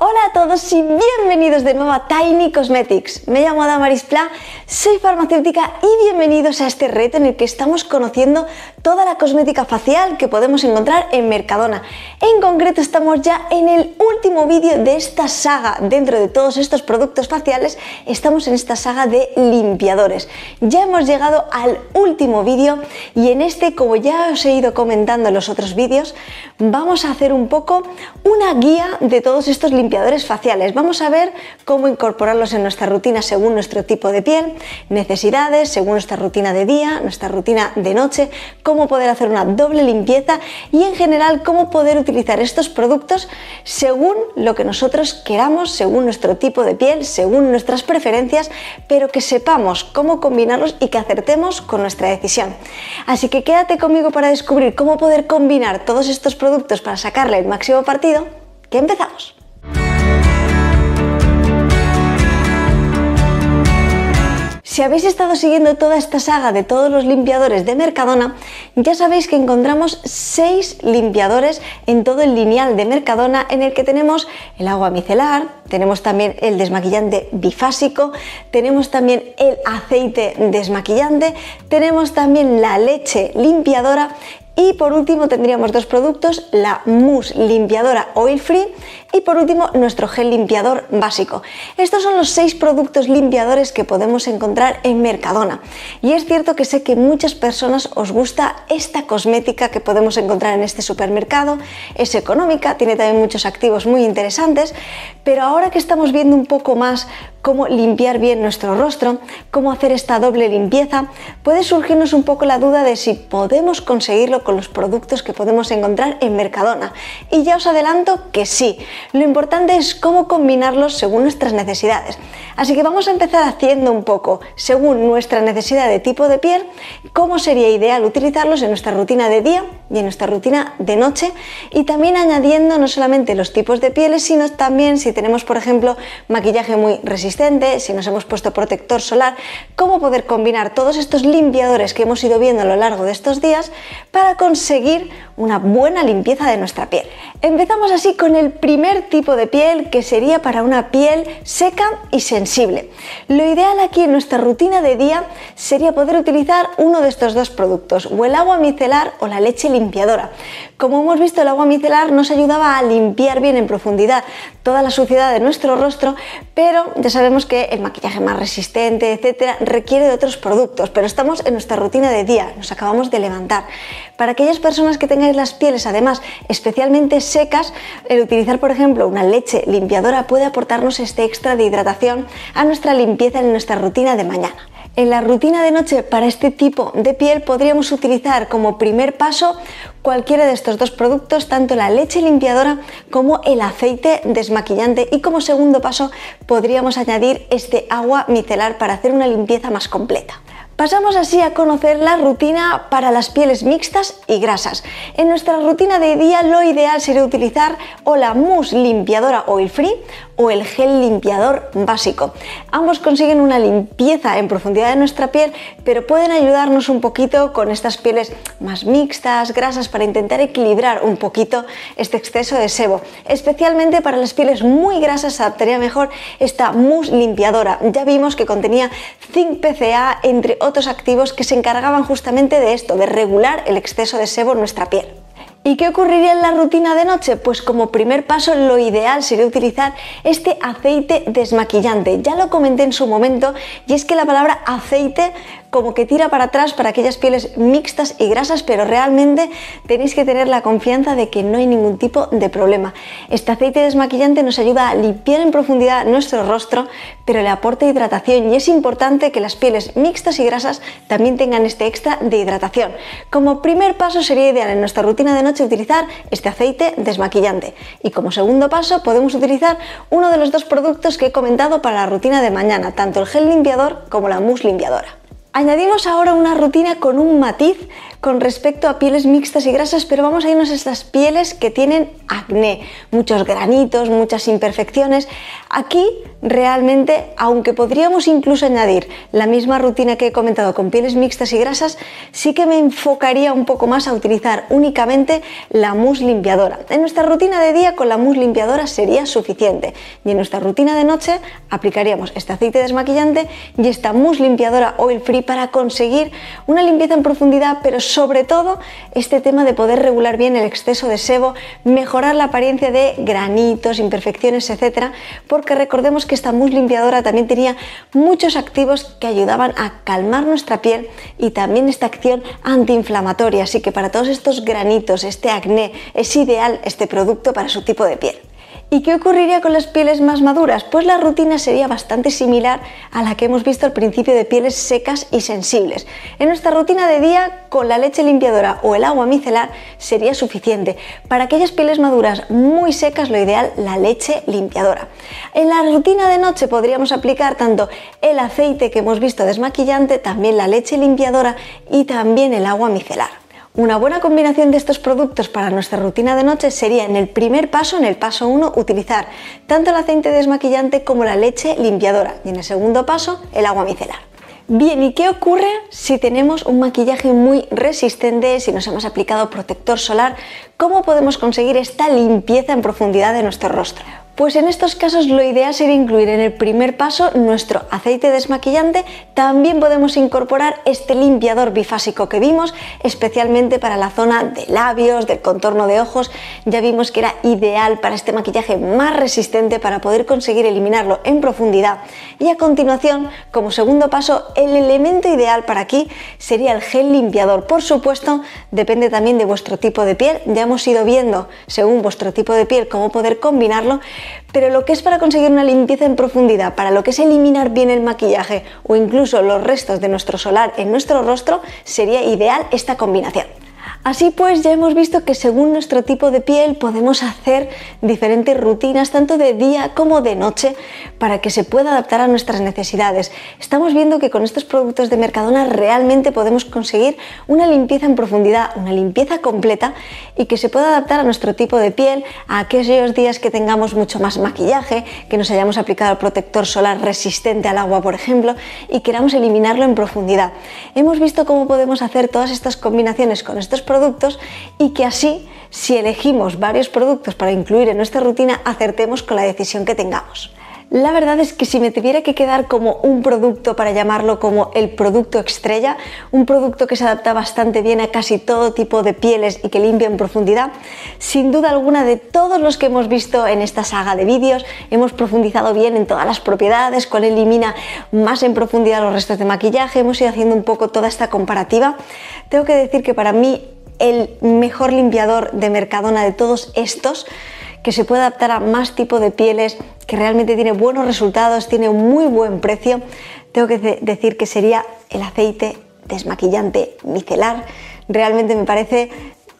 Hola a todos y bienvenidos de nuevo a Tiny Cosmetics. Me llamo Damaris Pla, soy farmacéutica y bienvenidos a este reto en el que estamos conociendo toda la cosmética facial que podemos encontrar en Mercadona. En concreto estamos ya en el último vídeo de esta saga. Dentro de todos estos productos faciales estamos en esta saga de limpiadores. Ya hemos llegado al último vídeo y en este, como ya os he ido comentando en los otros vídeos, vamos a hacer un poco una guía de todos estos limpiadores faciales. Vamos a ver cómo incorporarlos en nuestra rutina según nuestro tipo de piel, necesidades, según nuestra rutina de día, nuestra rutina de noche, cómo poder hacer una doble limpieza y en general cómo poder utilizar estos productos según lo que nosotros queramos, según nuestro tipo de piel, según nuestras preferencias, pero que sepamos cómo combinarlos y que acertemos con nuestra decisión. Así que quédate conmigo para descubrir cómo poder combinar todos estos productos para sacarle el máximo partido, que empezamos. Si habéis estado siguiendo toda esta saga de todos los limpiadores de Mercadona, ya sabéis que encontramos 6 limpiadores en todo el lineal de Mercadona, en el que tenemos el agua micelar, tenemos también el desmaquillante bifásico, tenemos también el aceite desmaquillante, tenemos también la leche limpiadora y por último tendríamos dos productos, la mousse limpiadora oil free y por último nuestro gel limpiador básico. Estos son los 6 productos limpiadores que podemos encontrar en Mercadona y es cierto que sé que muchas personas os gusta esta cosmética que podemos encontrar en este supermercado. Es económica, tiene también muchos activos muy interesantes, pero ahora que estamos viendo un poco más cómo limpiar bien nuestro rostro, cómo hacer esta doble limpieza, puede surgirnos un poco la duda de si podemos conseguirlo con los productos que podemos encontrar en Mercadona. Y ya os adelanto que sí. Lo importante es cómo combinarlos según nuestras necesidades. Así que vamos a empezar haciendo un poco, según nuestra necesidad de tipo de piel, cómo sería ideal utilizarlos en nuestra rutina de día y en nuestra rutina de noche, y también añadiendo no solamente los tipos de pieles, sino también si tenemos, por ejemplo, maquillaje muy resistente, si nos hemos puesto protector solar, cómo poder combinar todos estos limpiadores que hemos ido viendo a lo largo de estos días para conseguir una buena limpieza de nuestra piel. Empezamos así con el primer tipo de piel, que sería para una piel seca y sensible. Lo ideal aquí en nuestra rutina de día sería poder utilizar uno de estos dos productos, o el agua micelar o la leche limpiadora. Como hemos visto, el agua micelar nos ayudaba a limpiar bien en profundidad toda la suciedad de nuestro rostro, pero ya sabemos que el maquillaje más resistente, etcétera, requiere de otros productos, pero estamos en nuestra rutina de día, nos acabamos de levantar. Para aquellas personas que tengáis las pieles además especialmente secas, el utilizar por ejemplo una leche limpiadora puede aportarnos este extra de hidratación a nuestra limpieza en nuestra rutina de mañana. En la rutina de noche para este tipo de piel podríamos utilizar como primer paso cualquiera de estos dos productos, tanto la leche limpiadora como el aceite desmaquillante, y como segundo paso podríamos añadir este agua micelar para hacer una limpieza más completa. Pasamos así a conocer la rutina para las pieles mixtas y grasas. En nuestra rutina de día lo ideal sería utilizar o la mousse limpiadora oil free o el gel limpiador básico. Ambos consiguen una limpieza en profundidad de nuestra piel, pero pueden ayudarnos un poquito con estas pieles más mixtas, grasas, para intentar equilibrar un poquito este exceso de sebo. Especialmente para las pieles muy grasas se adaptaría mejor esta mousse limpiadora. Ya vimos que contenía zinc PCA, entre otros activos que se encargaban justamente de esto, de regular el exceso de sebo en nuestra piel. ¿Y qué ocurriría en la rutina de noche? Pues como primer paso lo ideal sería utilizar este aceite desmaquillante. Ya lo comenté en su momento, y es que la palabra aceite como que tira para atrás para aquellas pieles mixtas y grasas, pero realmente tenéis que tener la confianza de que no hay ningún tipo de problema. Este aceite desmaquillante nos ayuda a limpiar en profundidad nuestro rostro, pero le aporta hidratación, y es importante que las pieles mixtas y grasas también tengan este extra de hidratación. Como primer paso sería ideal en nuestra rutina de noche utilizar este aceite desmaquillante, y como segundo paso podemos utilizar uno de los dos productos que he comentado para la rutina de mañana, tanto el gel limpiador como la mousse limpiadora. Añadimos ahora una rutina con un matiz con respecto a pieles mixtas y grasas, pero vamos a irnos a estas pieles que tienen acné, muchos granitos, muchas imperfecciones. Aquí realmente, aunque podríamos incluso añadir la misma rutina que he comentado con pieles mixtas y grasas, sí que me enfocaría un poco más a utilizar únicamente la mousse limpiadora. En nuestra rutina de día con la mousse limpiadora sería suficiente, y en nuestra rutina de noche aplicaríamos este aceite desmaquillante y esta mousse limpiadora oil free para conseguir una limpieza en profundidad, pero sobre todo este tema de poder regular bien el exceso de sebo, mejorar la apariencia de granitos, imperfecciones, etcétera, porque recordemos que esta mousse limpiadora también tenía muchos activos que ayudaban a calmar nuestra piel y también esta acción antiinflamatoria, así que para todos estos granitos, este acné, es ideal este producto para su tipo de piel. ¿Y qué ocurriría con las pieles más maduras? Pues la rutina sería bastante similar a la que hemos visto al principio de pieles secas y sensibles. En nuestra rutina de día, con la leche limpiadora o el agua micelar sería suficiente. Para aquellas pieles maduras muy secas, lo ideal, la leche limpiadora. En la rutina de noche podríamos aplicar tanto el aceite que hemos visto desmaquillante, también la leche limpiadora y también el agua micelar. Una buena combinación de estos productos para nuestra rutina de noche sería en el primer paso, en el paso 1, utilizar tanto el aceite desmaquillante como la leche limpiadora y en el segundo paso el agua micelar. Bien, ¿y qué ocurre si tenemos un maquillaje muy resistente, si nos hemos aplicado protector solar? ¿Cómo podemos conseguir esta limpieza en profundidad de nuestro rostro? Pues en estos casos lo ideal sería incluir en el primer paso nuestro aceite desmaquillante. También podemos incorporar este limpiador bifásico que vimos, especialmente para la zona de labios, del contorno de ojos. Ya vimos que era ideal para este maquillaje más resistente para poder conseguir eliminarlo en profundidad. Y a continuación, como segundo paso, el elemento ideal para aquí sería el gel limpiador. Por supuesto, depende también de vuestro tipo de piel. Ya hemos ido viendo, según vuestro tipo de piel, cómo poder combinarlo. Pero lo que es para conseguir una limpieza en profundidad, para lo que es eliminar bien el maquillaje o incluso los restos de nuestro solar en nuestro rostro, sería ideal esta combinación. Así pues, ya hemos visto que según nuestro tipo de piel podemos hacer diferentes rutinas tanto de día como de noche para que se pueda adaptar a nuestras necesidades. Estamos viendo que con estos productos de Mercadona realmente podemos conseguir una limpieza en profundidad, una limpieza completa y que se pueda adaptar a nuestro tipo de piel, a aquellos días que tengamos mucho más maquillaje, que nos hayamos aplicado el protector solar resistente al agua, por ejemplo, y queramos eliminarlo en profundidad. Hemos visto cómo podemos hacer todas estas combinaciones con estos productos y que así, si elegimos varios productos para incluir en nuestra rutina, acertemos con la decisión que tengamos. La verdad es que si me tuviera que quedar como un producto para llamarlo como el producto estrella, un producto que se adapta bastante bien a casi todo tipo de pieles y que limpia en profundidad, sin duda alguna de todos los que hemos visto en esta saga de vídeos, hemos profundizado bien en todas las propiedades, cuál elimina más en profundidad los restos de maquillaje, hemos ido haciendo un poco toda esta comparativa. Tengo que decir que para mí el mejor limpiador de Mercadona de todos estos, que se puede adaptar a más tipo de pieles, que realmente tiene buenos resultados, tiene un muy buen precio, tengo que decir que sería el aceite desmaquillante micelar. Realmente me parece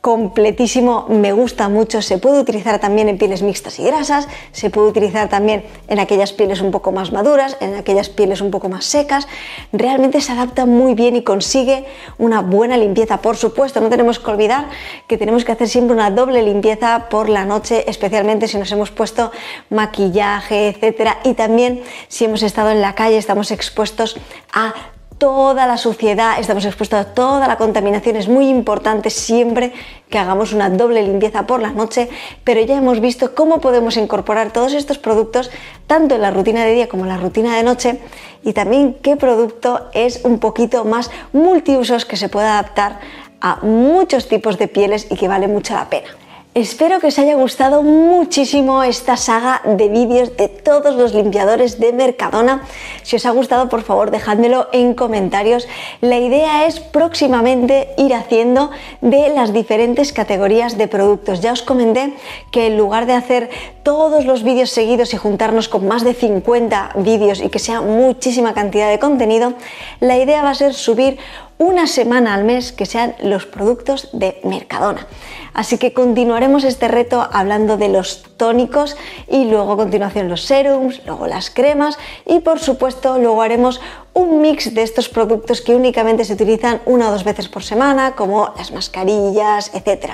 completísimo, me gusta mucho, se puede utilizar también en pieles mixtas y grasas, se puede utilizar también en aquellas pieles un poco más maduras, en aquellas pieles un poco más secas. Realmente se adapta muy bien y consigue una buena limpieza. Por supuesto, no tenemos que olvidar que tenemos que hacer siempre una doble limpieza por la noche, especialmente si nos hemos puesto maquillaje, etcétera, y también si hemos estado en la calle, estamos expuestos a toda la suciedad, estamos expuestos a toda la contaminación. Es muy importante siempre que hagamos una doble limpieza por la noche, pero ya hemos visto cómo podemos incorporar todos estos productos tanto en la rutina de día como en la rutina de noche, y también qué producto es un poquito más multiusos, que se puede adaptar a muchos tipos de pieles y que vale mucho la pena. Espero que os haya gustado muchísimo esta saga de vídeos de todos los limpiadores de Mercadona. Si os ha gustado, por favor, dejádmelo en comentarios. La idea es próximamente ir haciendo de las diferentes categorías de productos. Ya os comenté que en lugar de hacer todos los vídeos seguidos y juntarnos con más de 50 vídeos y que sea muchísima cantidad de contenido, la idea va a ser subir una semana al mes que sean los productos de Mercadona. Así que continuaremos este reto hablando de los tónicos y luego a continuación los serums, luego las cremas y por supuesto luego haremos un mix de estos productos que únicamente se utilizan 1 o 2 veces por semana, como las mascarillas, etc.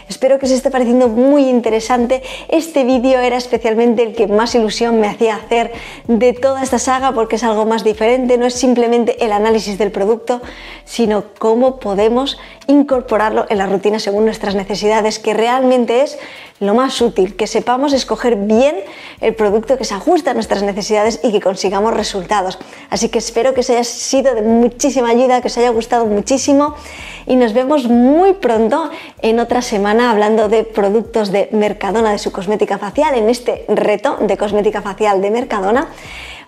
Espero que os esté pareciendo muy interesante. Este vídeo era especialmente el que más ilusión me hacía hacer de toda esta saga, porque es algo más diferente, no es simplemente el análisis del producto, sino cómo podemos incorporarlo en la rutina según nuestras necesidades, que realmente es lo más útil, que sepamos escoger bien el producto que se ajusta a nuestras necesidades y que consigamos resultados. Así que espero que os haya sido de muchísima ayuda, que os haya gustado muchísimo y nos vemos muy pronto en otra semana hablando de productos de Mercadona, de su cosmética facial, en este reto de cosmética facial de Mercadona.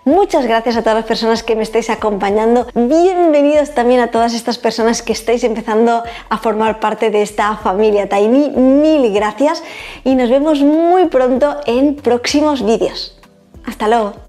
Muchas gracias a todas las personas que me estáis acompañando. Bienvenidos también a todas estas personas que estáis empezando a formar parte de esta familia Tiny. Mil gracias y nos vemos muy pronto en próximos vídeos. Hasta luego.